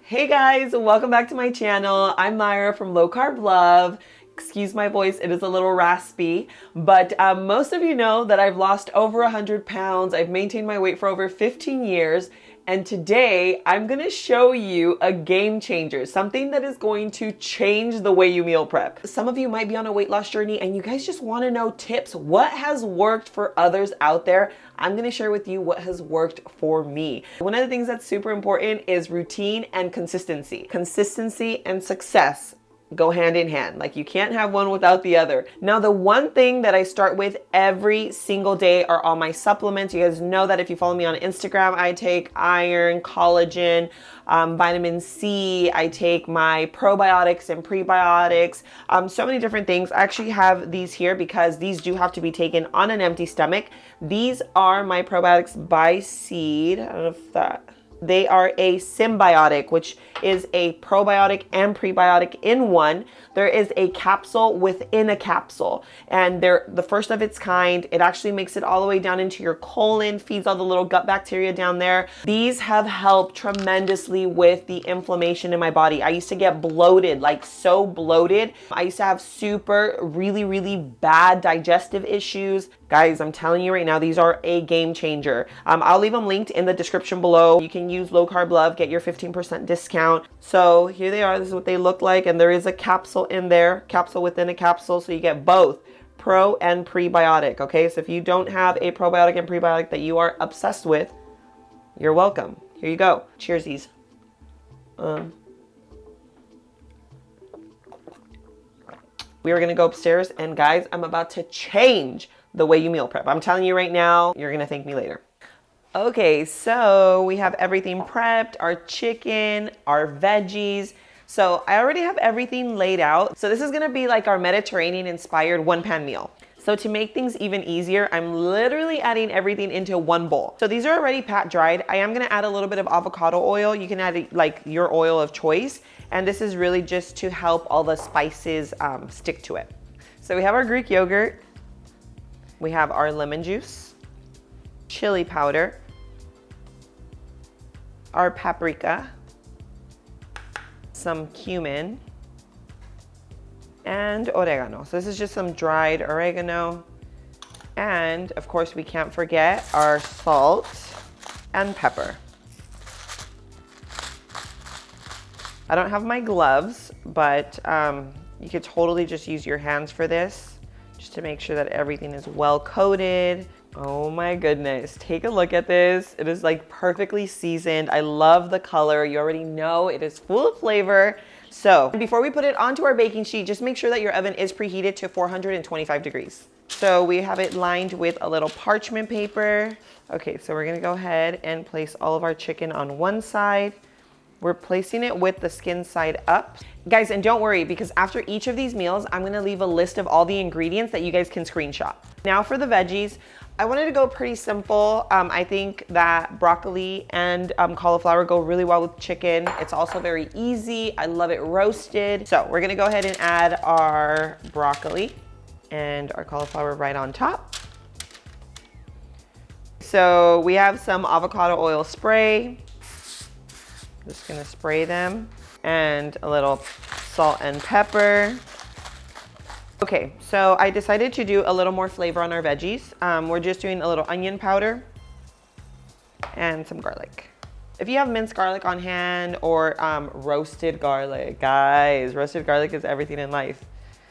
Hey guys, welcome back to my channel. I'm Myra from Low Carb Love. Excuse my voice, it is a little raspy, but most of you know that I've lost over 100 pounds. I've maintained my weight for over 15 years. And today I'm gonna show you a game changer, something that is going to change the way you meal prep. Some of you might be on a weight loss journey and you guys just wanna know tips. What has worked for others out there? I'm gonna share with you what has worked for me. One of the things that's super important is routine and consistency. Consistency and success go hand in hand. Like you can't have one without the other. Now, the one thing that I start with every single day are all my supplements. You guys know that if you follow me on Instagram, I take iron, collagen, vitamin C. I take my probiotics and prebiotics, so many different things. I actually have these here because these do have to be taken on an empty stomach. These are my probiotics by Seed. I don't know if that... They are a symbiotic, which is a probiotic and prebiotic in one. There is a capsule within a capsule, and they're the first of its kind. It actually makes it all the way down into your colon, feeds all the little gut bacteria down there. These have helped tremendously with the inflammation in my body. I used to get bloated, like so bloated. I used to have really bad digestive issues. Guys, I'm telling you right now, these are a game changer. I'll leave them linked in the description below. You can use Low Carb Love, get your 15% discount. So here they are. This is what they look like. And there is a capsule in there, capsule within a capsule. So you get both pro and prebiotic. Okay, so if you don't have a probiotic and prebiotic that you are obsessed with, you're welcome. Here you go. Cheersies. We are going to go upstairs, and guys, I'm about to change the way you meal prep. I'm telling you right now, you're going to thank me later. Okay, so we have everything prepped, our chicken, our veggies. So I already have everything laid out. So this is gonna be like our Mediterranean inspired one pan meal. So to make things even easier, I'm literally adding everything into one bowl. So these are already pat dried. I am gonna add a little bit of avocado oil. You can add like your oil of choice. And this is really just to help all the spices stick to it. So we have our Greek yogurt. We have our lemon juice, chili powder, our paprika, some cumin, and oregano. So this is just some dried oregano. And of course, we can't forget our salt and pepper. I don't have my gloves, but you could totally just use your hands for this, just to make sure that everything is well coated. Oh my goodness, take a look at this. It is like perfectly seasoned. I love the color. You already know it is full of flavor. So before we put it onto our baking sheet, just make sure that your oven is preheated to 425 degrees. So we have it lined with a little parchment paper. Okay, so we're gonna go ahead and place all of our chicken on one side. We're placing it with the skin side up. Guys, and don't worry, because after each of these meals, I'm gonna leave a list of all the ingredients that you guys can screenshot. Now for the veggies, I wanted to go pretty simple. I think that broccoli and cauliflower go really well with chicken. It's also very easy. I love it roasted. So we're gonna go ahead and add our broccoli and our cauliflower right on top. So we have some avocado oil spray. Just gonna spray them, and a little salt and pepper. Okay, so I decided to do a little more flavor on our veggies. We're just doing a little onion powder and some garlic. If you have minced garlic on hand or roasted garlic, guys, roasted garlic is everything in life.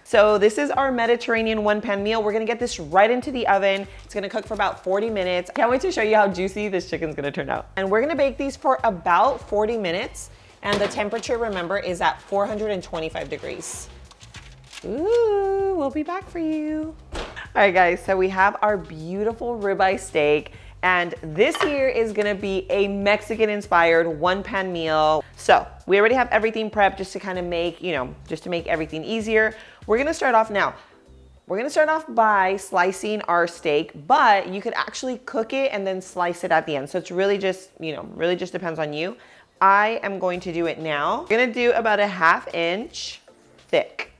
So this is our Mediterranean one pan meal. We're gonna get this right into the oven. It's gonna cook for about 40 minutes. Can't wait to show you how juicy this chicken's gonna turn out. And we're gonna bake these for about 40 minutes. And the temperature, remember, is at 425 degrees. Ooh, we'll be back for you. All right, guys, so we have our beautiful ribeye steak. And this here is gonna be a Mexican-inspired one-pan meal. So we already have everything prepped just to kind of make, just to make everything easier. We're gonna start off now. We're gonna start off by slicing our steak, but you could actually cook it and then slice it at the end. So it's really just, really just depends on you. I am going to do it now. I'm gonna do about a 1/2 inch thick.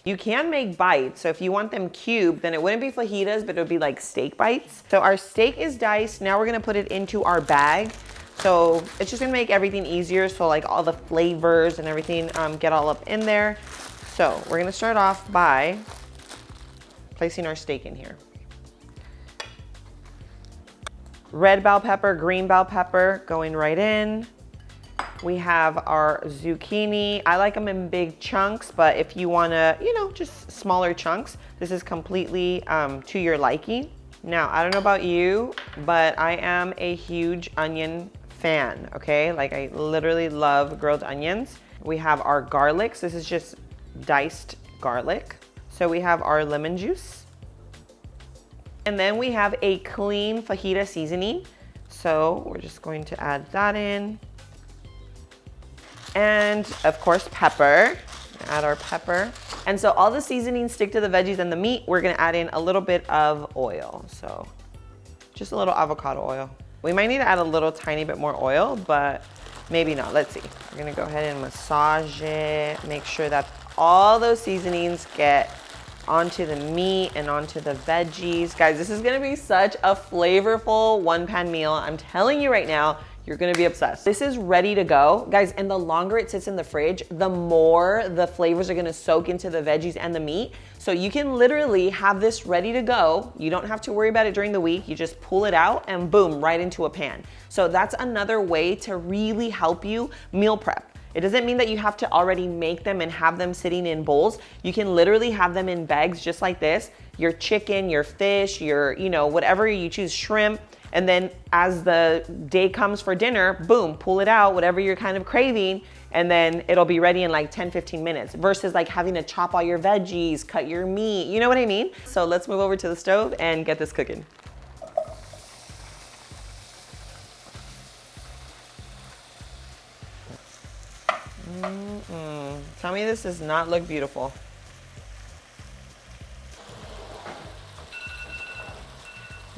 You can make bites, so if you want them cubed, then it wouldn't be fajitas, but it would be like steak bites. So our steak is diced. Now we're gonna put it into our bag. So it's just gonna make everything easier. So like all the flavors and everything get all up in there. So we're gonna start off by placing our steak in here. Red bell pepper, green bell pepper going right in. We have our zucchini. I like them in big chunks, but if you wanna, you know, just smaller chunks, this is completely to your liking. Now, I don't know about you, but I am a huge onion fan, okay? Like I literally love grilled onions. We have our garlics. This is just diced garlic. So we have our lemon juice. And then we have a clean fajita seasoning. So we're just going to add that in. And of course, pepper. Add our pepper. And so all the seasonings stick to the veggies and the meat. We're gonna add in a little bit of oil. So just a little avocado oil. We might need to add a little tiny bit more oil, but maybe not. Let's see. We're gonna go ahead and massage it. Make sure that all those seasonings get onto the meat and onto the veggies. Guys, this is gonna be such a flavorful one-pan meal. I'm telling you right now, you're gonna be obsessed. This is ready to go. Guys, and the longer it sits in the fridge, the more the flavors are gonna soak into the veggies and the meat. So you can literally have this ready to go. You don't have to worry about it during the week. You just pull it out and boom, right into a pan. So that's another way to really help you meal prep. It doesn't mean that you have to already make them and have them sitting in bowls. You can literally have them in bags just like this. Your chicken, your fish, your, you know, whatever you choose, shrimp. And then as the day comes for dinner, boom, pull it out, whatever you're kind of craving, and then it'll be ready in like 10, 15 minutes versus like having to chop all your veggies, cut your meat, you know what I mean? So let's move over to the stove and get this cooking. Tell me this does not look beautiful.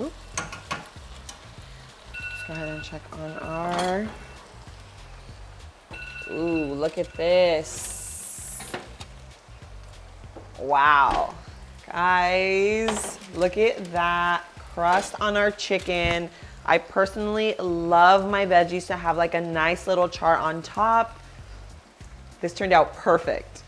Oop. Let's go ahead and check on our... Ooh, look at this. Wow. Guys, look at that crust on our chicken. I personally love my veggies to have like a nice little char on top. This turned out perfect.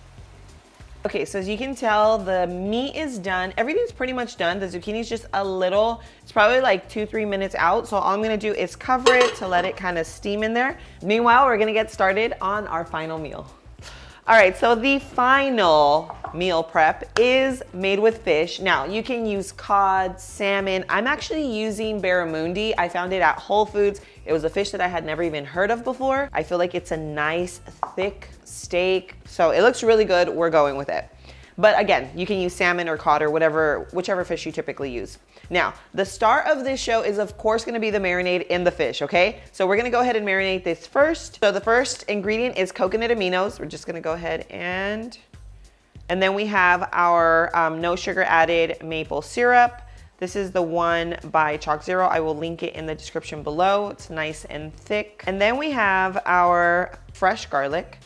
Okay, so as you can tell, the meat is done. Everything's pretty much done. The zucchini's just a little, it's probably like 2-3 minutes out. So all I'm gonna do is cover it to let it kind of steam in there. Meanwhile, we're gonna get started on our final meal. All right, so the final meal prep is made with fish. Now, you can use cod, salmon. I'm actually using barramundi. I found it at Whole Foods. It was a fish that I had never even heard of before. I feel like it's a nice, thick steak. So it looks really good. We're going with it. But again, you can use salmon or cod or whichever fish you typically use. Now, the star of this show is of course gonna be the marinade in the fish, okay? So we're gonna go ahead and marinate this first. So the first ingredient is coconut aminos. We're just gonna go ahead and then we have our no sugar added maple syrup. This is the one by Chalk Zero. I will link it in the description below. It's nice and thick. And then we have our fresh garlic.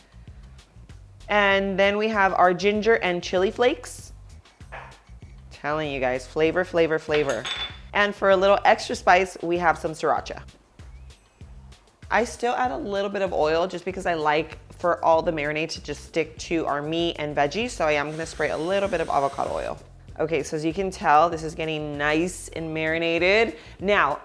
And then we have our ginger and chili flakes. Telling you guys, flavor, flavor, flavor. And for a little extra spice, we have some sriracha. I still add a little bit of oil just because I like for all the marinade to just stick to our meat and veggies. So I am gonna spray a little bit of avocado oil. Okay, so as you can tell, this is getting nice and marinated. Now,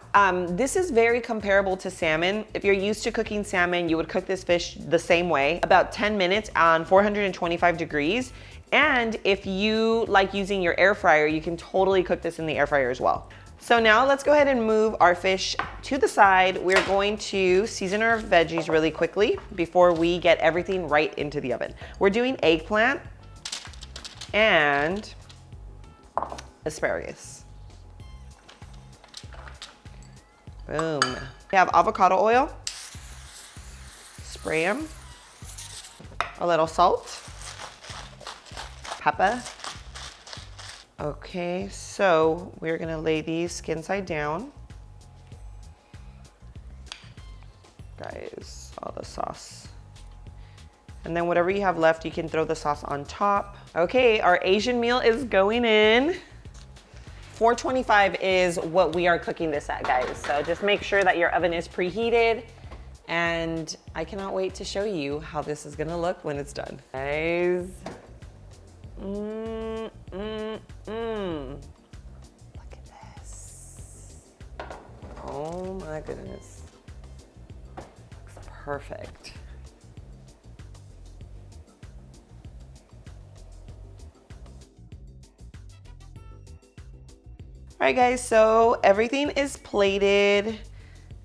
this is very comparable to salmon. If you're used to cooking salmon, you would cook this fish the same way, about 10 minutes on 425 degrees. And if you like using your air fryer, you can totally cook this in the air fryer as well. So now let's go ahead and move our fish to the side. We're going to season our veggies really quickly before we get everything right into the oven. We're doing eggplant and asparagus. Boom. We have avocado oil. Spray them. A little salt. Pepper. Okay, so we're gonna lay these skin side down. Guys, all the sauce. And then whatever you have left, you can throw the sauce on top. Okay, our Asian meal is going in. 425 is what we are cooking this at, guys. So just make sure that your oven is preheated. And I cannot wait to show you how this is gonna look when it's done. Guys, look at this. Oh my goodness, looks perfect. All right guys, so everything is plated.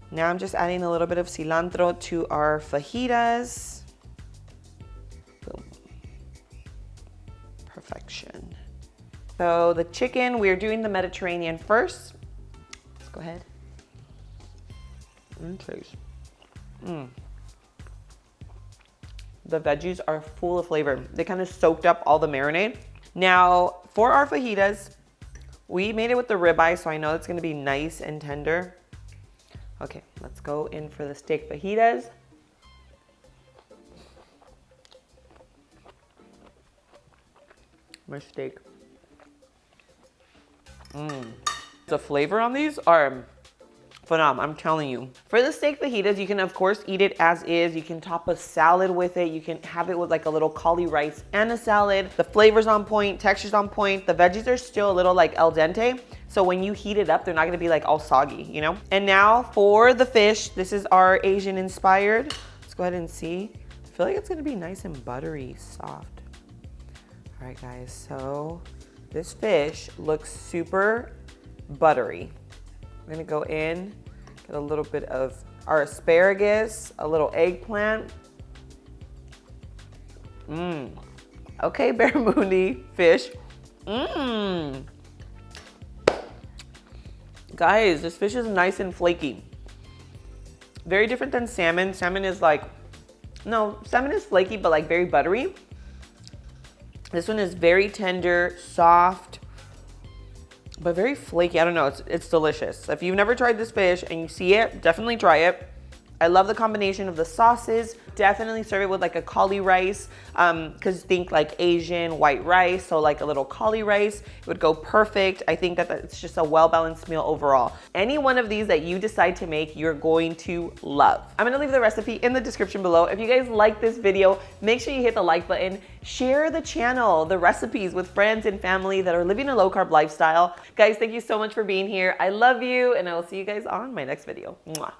Now I'm just adding a little bit of cilantro to our fajitas. Boom. Perfection. So the chicken, we're doing the Mediterranean first. Let's go ahead and taste. The veggies are full of flavor. They kind of soaked up all the marinade. Now for our fajitas, we made it with the ribeye, so I know it's gonna be nice and tender. Okay, let's go in for the steak fajitas. My steak. The flavor on these are phenomenal, I'm telling you. For the steak fajitas, you can of course eat it as is. You can top a salad with it. You can have it with like a little cauli rice and a salad. The flavor's on point, texture's on point. The veggies are still a little like al dente. So when you heat it up, they're not gonna be like all soggy, you know? And now for the fish, this is our Asian inspired. Let's go ahead and see. I feel like it's gonna be nice and buttery, soft. All right guys, so this fish looks super buttery. I'm gonna go in, get a little bit of our asparagus, a little eggplant. Okay, barramundi fish. Guys, this fish is nice and flaky. Very different than salmon. Salmon is like, no, salmon is flaky, but like very buttery. This one is very tender, soft, but very flaky. I don't know, it's delicious. If you've never tried this fish and you see it, definitely try it. I love the combination of the sauces. Definitely serve it with like a cauli rice, because think like Asian white rice, so like a little cauli rice, it would go perfect. I think that it's just a well-balanced meal overall. Any one of these that you decide to make, you're going to love. I'm gonna leave the recipe in the description below. If you guys like this video, make sure you hit the like button, share the channel, the recipes with friends and family that are living a low-carb lifestyle. Guys, thank you so much for being here. I love you, and I will see you guys on my next video. Mwah.